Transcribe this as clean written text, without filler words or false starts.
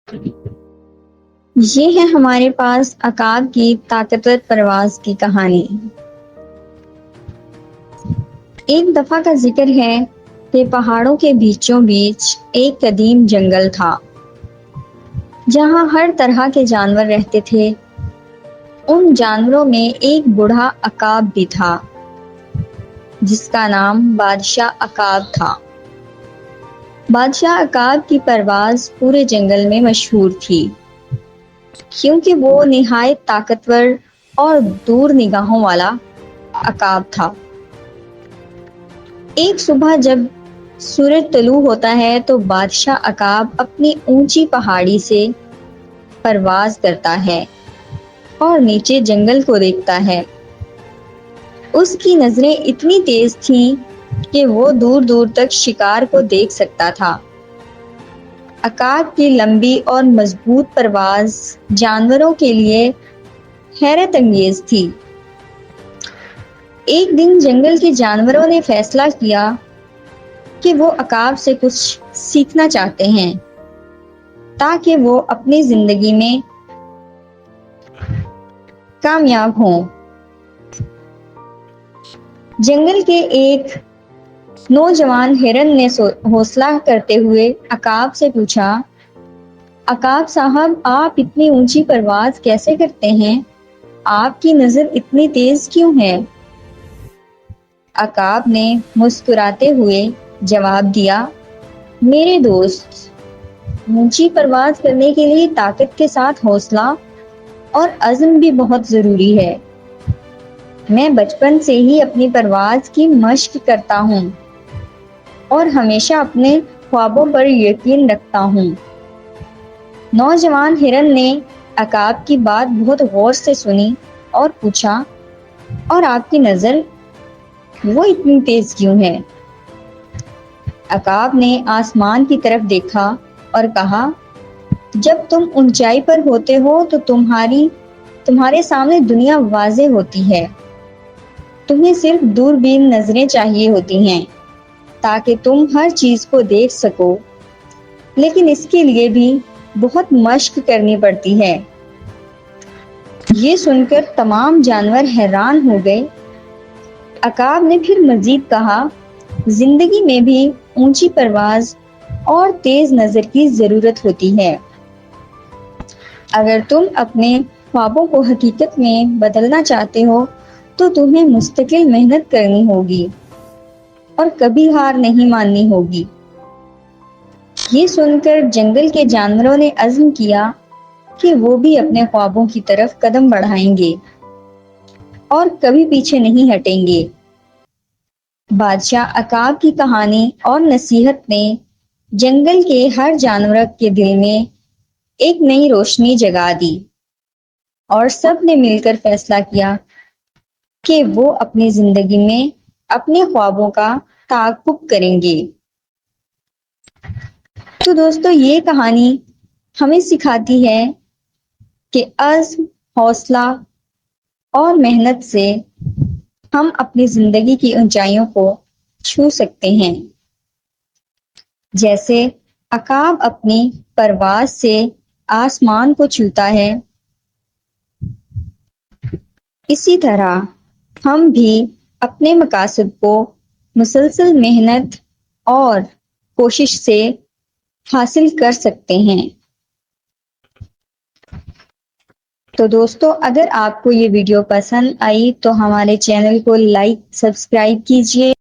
یہ ہے ہمارے پاس عقاب کی طاقتور پرواز کی کہانی۔ ایک دفعہ کا ذکر ہے کہ پہاڑوں کے بیچوں بیچ ایک قدیم جنگل تھا جہاں ہر طرح کے جانور رہتے تھے۔ ان جانوروں میں ایک بوڑھا عقاب بھی تھا جس کا نام بادشاہ عقاب تھا۔ بادشاہ عقاب کی پرواز پورے جنگل میں مشہور تھی کیونکہ وہ نہایت طاقتور اور دور نگاہوں والا عقاب تھا۔ ایک صبح جب سورج طلوع ہوتا ہے تو بادشاہ عقاب اپنی اونچی پہاڑی سے پرواز کرتا ہے اور نیچے جنگل کو دیکھتا ہے۔ اس کی نظریں اتنی تیز تھیں کہ وہ دور دور تک شکار کو دیکھ سکتا تھا۔ عقاب کی لمبی اور مضبوط پرواز جانوروں کے لیے حیرت انگیز تھی۔ ایک دن جنگل کے جانوروں نے فیصلہ کیا کہ وہ عقاب سے کچھ سیکھنا چاہتے ہیں تاکہ وہ اپنی زندگی میں کامیاب ہوں۔ جنگل کے ایک نوجوان ہرن نے حوصلہ کرتے ہوئے عقاب سے پوچھا، عقاب صاحب، آپ اتنی اونچی پرواز کیسے کرتے ہیں؟ آپ کی نظر اتنی تیز کیوں ہے؟ عقاب نے مسکراتے ہوئے جواب دیا، میرے دوست، اونچی پرواز کرنے کے لیے طاقت کے ساتھ حوصلہ اور عزم بھی بہت ضروری ہے۔ میں بچپن سے ہی اپنی پرواز کی مشق کرتا ہوں اور ہمیشہ اپنے خوابوں پر یقین رکھتا ہوں۔ نوجوان ہرن نے عقاب کی بات بہت غور سے سنی اور پوچھا، اور آپ کی نظر وہ اتنی تیز کیوں ہے؟ عقاب نے آسمان کی طرف دیکھا اور کہا، جب تم اونچائی پر ہوتے ہو تو تمہارے سامنے دنیا واضح ہوتی ہے۔ تمہیں صرف دوربین نظریں چاہیے ہوتی ہیں تاکہ تم ہر چیز کو دیکھ سکو، لیکن اس کے لیے بھی بہت مشق کرنی پڑتی ہے۔ یہ سن کر تمام جانور حیران ہو گئے۔ عقاب نے پھر مزید کہا، زندگی میں بھی اونچی پرواز اور تیز نظر کی ضرورت ہوتی ہے۔ اگر تم اپنے خوابوں کو حقیقت میں بدلنا چاہتے ہو تو تمہیں مستقل محنت کرنی ہوگی اور کبھی ہار نہیں ماننی ہوگی۔ یہ سن کر جنگل کے جانوروں نے عزم کیا کہ وہ بھی اپنے خوابوں کی طرف قدم بڑھائیں گے اور کبھی پیچھے نہیں ہٹیں گے۔ بادشاہ عقاب کی کہانی اور نصیحت نے جنگل کے ہر جانور کے دل میں ایک نئی روشنی جگا دی، اور سب نے مل کر فیصلہ کیا کہ وہ اپنی زندگی میں اپنے خوابوں کا تعاقب کریں گے۔ تو دوستو، یہ کہانی ہمیں سکھاتی ہے کہ عزم، حوصلہ اور محنت سے ہم اپنی زندگی کی اونچائیوں کو چھو سکتے ہیں۔ جیسے عقاب اپنی پرواز سے آسمان کو چھوتا ہے، اسی طرح ہم بھی اپنے مقاصد کو مسلسل محنت اور کوشش سے حاصل کر سکتے ہیں۔ تو دوستو، اگر آپ کو یہ ویڈیو پسند آئی تو ہمارے چینل کو لائک، سبسکرائب کیجیے۔